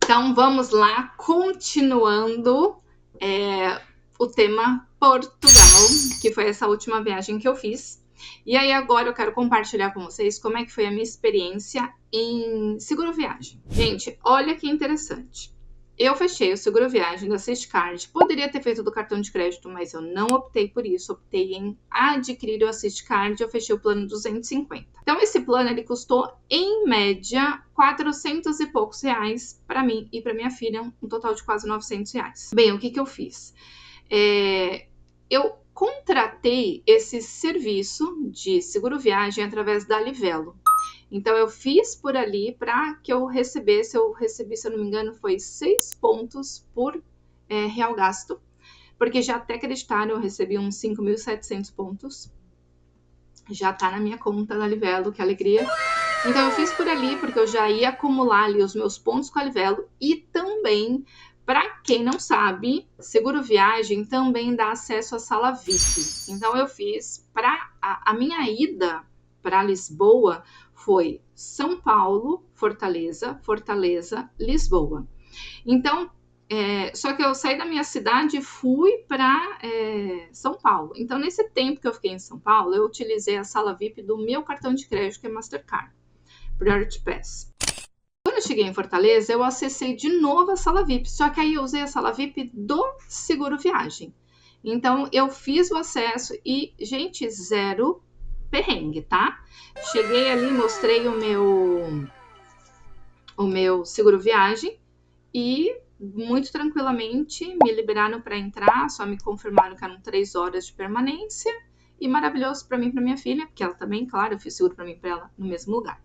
Então, vamos lá, continuando o tema Portugal, que foi essa última viagem que eu fiz. E aí agora eu quero compartilhar com vocês como é que foi a minha experiência em seguro viagem. Gente, olha que interessante. Eu fechei o seguro viagem da Assistcard. Poderia ter feito do cartão de crédito, mas eu não optei por isso. Optei em adquirir o Assistcard. Eu fechei o plano 250. Então, esse plano ele custou, em média, 400 e poucos reais para mim e para minha filha. Um total de quase 900 reais. Bem, o que eu fiz? Eu contratei esse serviço de seguro viagem através da Livelo. Então, eu fiz por ali para que eu recebi, se eu não me engano, foi 6 pontos por real gasto, porque já até acreditaram, eu recebi uns 5.700 pontos. Já tá na minha conta da Livelo, que alegria. Então, eu fiz por ali, porque eu já ia acumular ali os meus pontos com a Livelo e também, para quem não sabe, seguro viagem também dá acesso à sala VIP. Então, eu fiz para a minha ida para Lisboa foi São Paulo, Fortaleza, Fortaleza, Lisboa. Então, só que eu saí da minha cidade e fui para São Paulo. Então, nesse tempo que eu fiquei em São Paulo, eu utilizei a sala VIP do meu cartão de crédito, que é Mastercard, Priority Pass. Quando eu cheguei em Fortaleza, eu acessei de novo a sala VIP, só que aí eu usei a sala VIP do seguro viagem. Então, eu fiz o acesso e, gente, zero perrengue, tá? Cheguei ali, mostrei o meu seguro viagem e muito tranquilamente me liberaram para entrar, só me confirmaram que eram 3 horas de permanência e maravilhoso para mim e para minha filha, porque ela também, claro, eu fiz seguro para mim e para ela no mesmo lugar.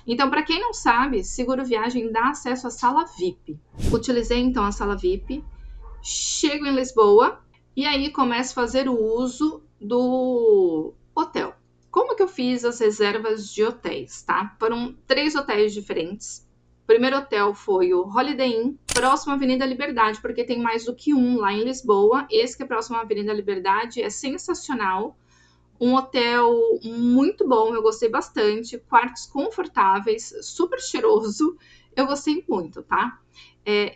Então, para quem não sabe, seguro viagem dá acesso à sala VIP. Utilizei então a sala VIP, chego em Lisboa e aí começo a fazer o uso do hotel. Como que eu fiz as reservas de hotéis, tá? Foram 3 hotéis diferentes. O primeiro hotel foi o Holiday Inn, próximo à Avenida Liberdade, porque tem mais do que um lá em Lisboa. Esse que é próximo à Avenida Liberdade é sensacional. Um hotel muito bom, eu gostei bastante. Quartos confortáveis, super cheiroso. Eu gostei muito, tá?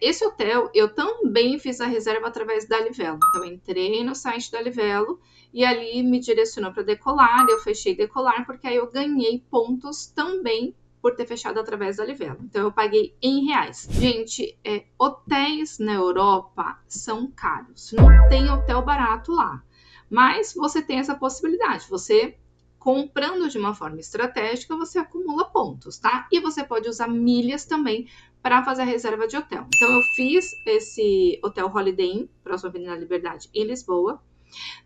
Esse hotel, eu também fiz a reserva através da Livelo. Então, eu entrei no site da Livelo e ali me direcionou para Decolar. Eu fechei Decolar porque aí eu ganhei pontos também por ter fechado através da Livelo. Então, eu paguei em reais. Gente, hotéis na Europa são caros. Não tem hotel barato lá. Mas você tem essa possibilidade. Você, comprando de uma forma estratégica, você acumula pontos, tá? E você pode usar milhas também para fazer a reserva de hotel. Então, eu fiz esse hotel Holiday Inn, próximo à Avenida Liberdade, em Lisboa.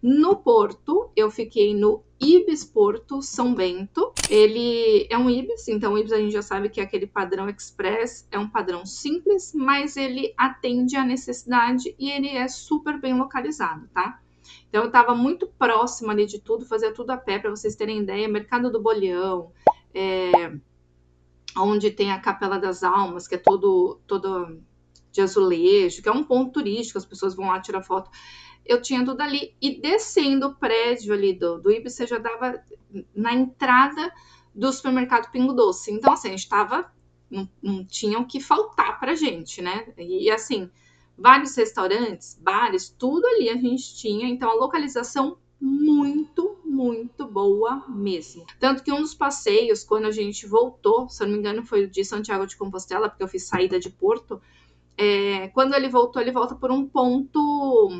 No Porto, eu fiquei no Ibis Porto São Bento. Ele é um Ibis, então o Ibis a gente já sabe que é aquele padrão express, é um padrão simples, mas ele atende à necessidade e ele é super bem localizado, tá? Então, eu estava muito próxima ali de tudo, fazia tudo a pé, para vocês terem ideia. Mercado do Bolhão, onde tem a Capela das Almas, que é todo de azulejo, que é um ponto turístico, as pessoas vão lá tirar foto. Eu tinha tudo ali. E descendo o prédio ali do Ibis, você já dava na entrada do supermercado Pingo Doce. Então, assim, a gente estava... Não tinha o que faltar pra gente, né? E assim... vários restaurantes, bares, tudo ali a gente tinha. Então, a localização muito, muito boa mesmo. Tanto que um dos passeios, quando a gente voltou, se eu não me engano, foi de Santiago de Compostela, porque eu fiz saída de Porto. Quando ele voltou, ele volta por um ponto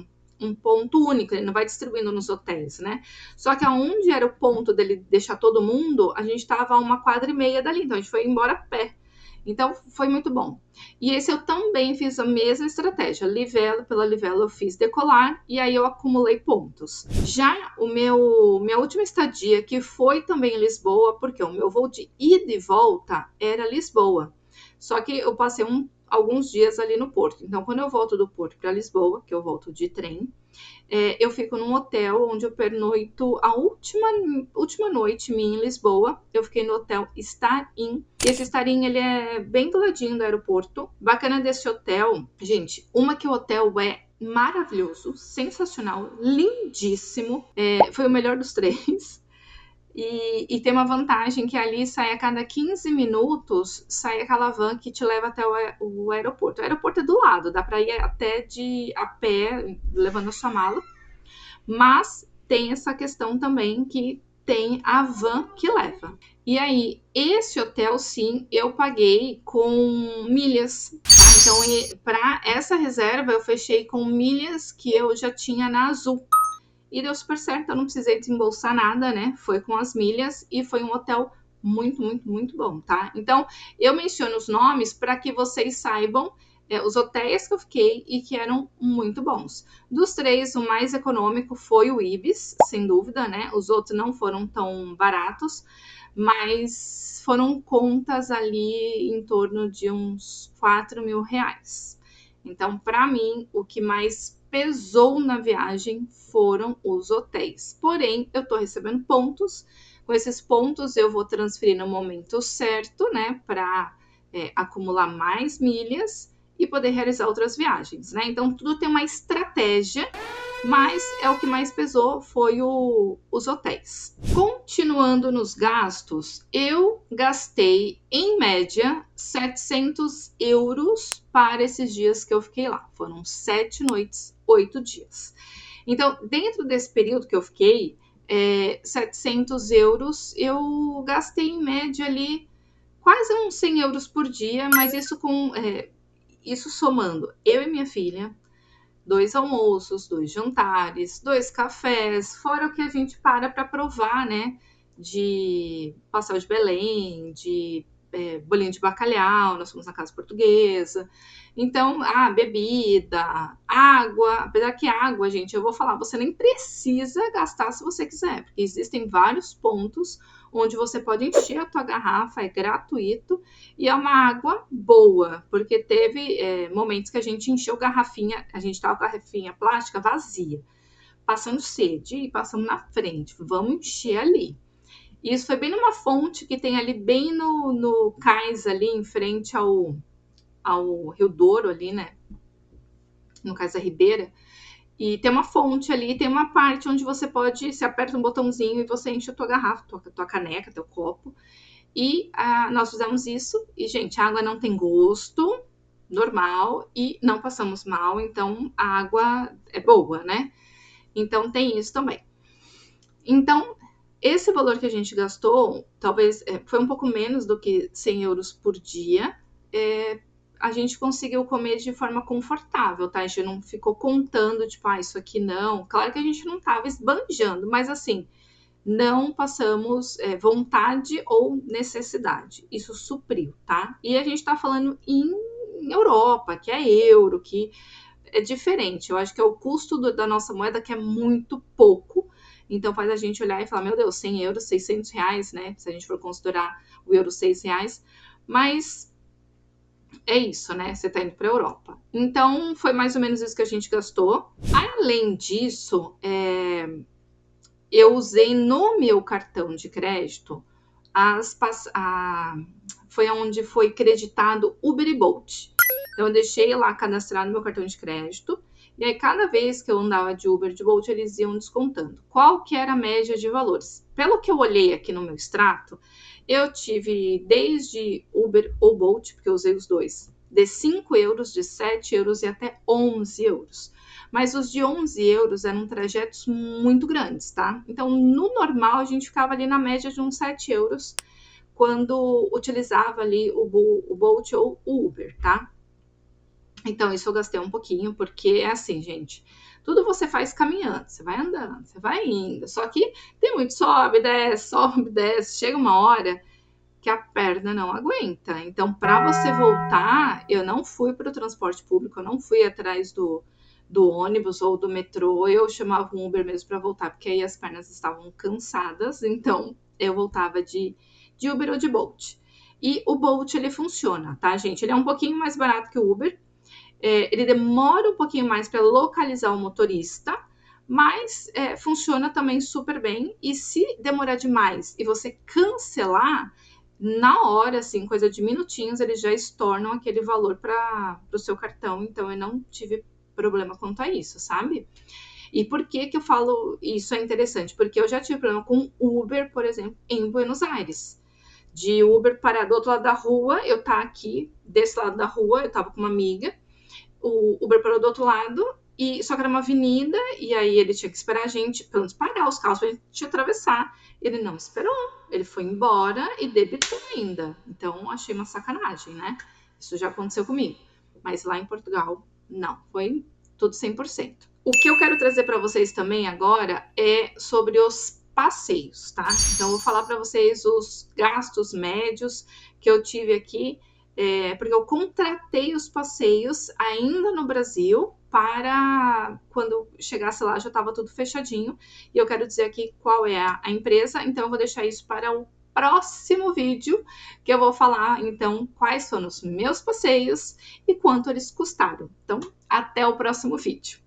único, ele não vai distribuindo nos hotéis, né? Só que aonde era o ponto dele deixar todo mundo, a gente estava a 1,5 quadra dali, então a gente foi embora a pé. Então, foi muito bom. E esse eu também fiz a mesma estratégia. Pela Livelo eu fiz Decolar e aí eu acumulei pontos. Já minha última estadia, que foi também em Lisboa, porque o meu voo de ida e volta era Lisboa. Só que eu passei alguns dias ali no Porto. Então, quando eu volto do Porto para Lisboa, que eu volto de trem, eu fico num hotel onde eu pernoito a última noite minha em Lisboa. Eu fiquei no hotel Star Inn. Esse Star Inn, ele é bem do ladinho do aeroporto. Bacana desse hotel, gente, que o hotel é maravilhoso, sensacional, lindíssimo. Foi o melhor dos 3. E tem uma vantagem que ali sai a cada 15 minutos, sai aquela van que te leva até o aeroporto. O aeroporto é do lado, dá para ir até a pé, levando a sua mala. Mas tem essa questão também que tem a van que leva. E aí, esse hotel, sim, eu paguei com milhas. Tá? Então, para essa reserva, eu fechei com milhas que eu já tinha na Azul. E deu super certo, eu não precisei desembolsar nada, né? Foi com as milhas e foi um hotel muito, muito, muito bom, tá? Então, eu menciono os nomes para que vocês saibam os hotéis que eu fiquei e que eram muito bons. Dos três, o mais econômico foi o Ibis, sem dúvida, né? Os outros não foram tão baratos, mas foram contas ali em torno de uns 4 mil reais. Então, para mim, o que mais pesou na viagem foram os hotéis. Porém, eu estou recebendo pontos. Com esses pontos, eu vou transferir no momento certo, né? Para acumular mais milhas e poder realizar outras viagens, né? Então, tudo tem uma estratégia, mas o que mais pesou foi os hotéis. Continuando nos gastos, eu gastei, em média, 700 euros para esses dias que eu fiquei lá. Foram 7 noites, 8 dias. Então, dentro desse período que eu fiquei, 700 euros, eu gastei, em média, ali quase uns 100 euros por dia, mas isso somando eu e minha filha, 2 almoços, 2 jantares, 2 cafés, fora o que a gente para provar, né? De pastel de Belém, de bolinho de bacalhau, nós fomos na casa portuguesa. Então, bebida, água, apesar que água, gente, eu vou falar, você nem precisa gastar se você quiser, porque existem vários pontos onde você pode encher a tua garrafa, é gratuito, e é uma água boa, porque teve momentos que a gente encheu garrafinha, a gente tava com a garrafinha plástica vazia, passando sede, e passamos na frente, vamos encher ali. E isso foi bem numa fonte que tem ali bem no cais, ali em frente ao Rio Douro, ali, né? No cais da Ribeira. E tem uma fonte ali, tem uma parte onde você você aperta um botãozinho e você enche a tua garrafa, tua caneca, teu copo. E nós fizemos isso. E, gente, a água não tem gosto, normal, e não passamos mal. Então, a água é boa, né? Então, tem isso também. Então, esse valor que a gente gastou, talvez foi um pouco menos do que 100 euros por dia. A gente conseguiu comer de forma confortável, tá? A gente não ficou contando, tipo, isso aqui não. Claro que a gente não tava esbanjando, mas assim, não passamos vontade ou necessidade. Isso supriu, tá? E a gente tá falando em Europa, que é euro, que é diferente. Eu acho que é o custo da nossa moeda que é muito pouco. Então faz a gente olhar e falar, meu Deus, 100 euros, 600 reais, né? Se a gente for considerar o euro 6 reais. Mas é isso, né? Você tá indo para a Europa. Então, foi mais ou menos isso que a gente gastou. Além disso, eu usei no meu cartão de crédito foi onde foi creditado Uber e Bolt. Então, eu deixei lá cadastrado no meu cartão de crédito. E aí, cada vez que eu andava de Uber, de Bolt, eles iam descontando. Qual que era a média de valores? Pelo que eu olhei aqui no meu extrato, eu tive desde Uber ou Bolt, porque eu usei os dois, de 5 euros, de 7 euros e até 11 euros. Mas os de 11 euros eram trajetos muito grandes, tá? Então, no normal, a gente ficava ali na média de uns 7 euros quando utilizava ali o Bolt ou o Uber, tá? Então, isso eu gastei um pouquinho, porque é assim, gente, tudo você faz caminhando, você vai andando, você vai indo, só que tem muito sobe, desce, chega uma hora que a perna não aguenta. Então, para você voltar, eu não fui para o transporte público, eu não fui atrás do ônibus ou do metrô, eu chamava um Uber mesmo para voltar, porque aí as pernas estavam cansadas, então eu voltava de Uber ou de Bolt. E o Bolt, ele funciona, tá, gente? Ele é um pouquinho mais barato que o Uber, ele demora um pouquinho mais para localizar o motorista, mas funciona também super bem. E se demorar demais e você cancelar, na hora, assim, coisa de minutinhos, eles já estornam aquele valor para o seu cartão. Então, eu não tive problema quanto a isso, sabe? E por que que eu falo isso é interessante? Porque eu já tive problema com Uber, por exemplo, em Buenos Aires. De Uber parar do outro lado da rua, eu tá aqui, desse lado da rua, eu tava com uma amiga, o Uber parou do outro lado, e só que era uma avenida, e aí ele tinha que esperar a gente, pelo menos parar os carros pra gente atravessar. Ele não esperou, ele foi embora e debitou ainda. Então, achei uma sacanagem, né? Isso já aconteceu comigo. Mas lá em Portugal, não, foi tudo 100%. O que eu quero trazer para vocês também agora é sobre os passeios, tá? Então, eu vou falar para vocês os gastos médios que eu tive aqui, porque eu contratei os passeios ainda no Brasil para quando chegasse lá já estava tudo fechadinho. E eu quero dizer aqui qual é a empresa, então eu vou deixar isso para o próximo vídeo, que eu vou falar então quais foram os meus passeios e quanto eles custaram. Então, até o próximo vídeo.